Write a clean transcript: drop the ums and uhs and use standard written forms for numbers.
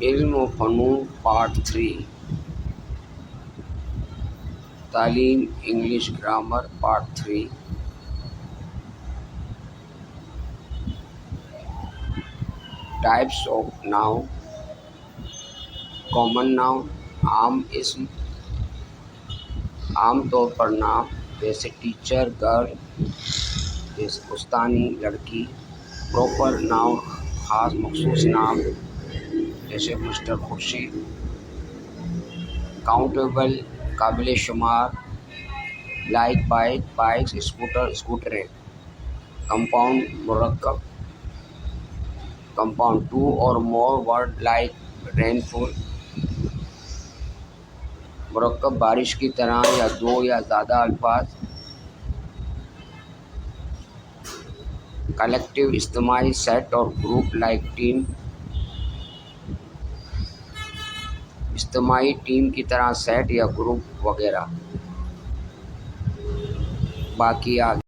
علم و فنون پارٹ 3، تعلیم English grammar part 3۔ Types of noun. Common noun, عام اسم، عام طور پر نام جیسے ٹیچر، گرل جیسے استانی لڑکی۔ پراپر ناؤن، خاص مخصوص نام جیسے مسٹر خورشید۔ کاؤنٹیبل، قابل شمار، لائک بائک، بائکس، اسکوٹر، اسکوٹریں۔ کمپاؤنڈ، مرکب۔ کمپاؤنڈ، ٹو اور مور ورڈ لائک رین فال۔ مرکب، بارش کی طرح یا دو یا زیادہ الفاظ۔ کلیکٹیو، اجتماعی، سیٹ اور گروپ لائک ٹیم۔ اجتماعی، ٹیم کی طرح، سیٹ یا گروپ وغیرہ۔ باقی آگے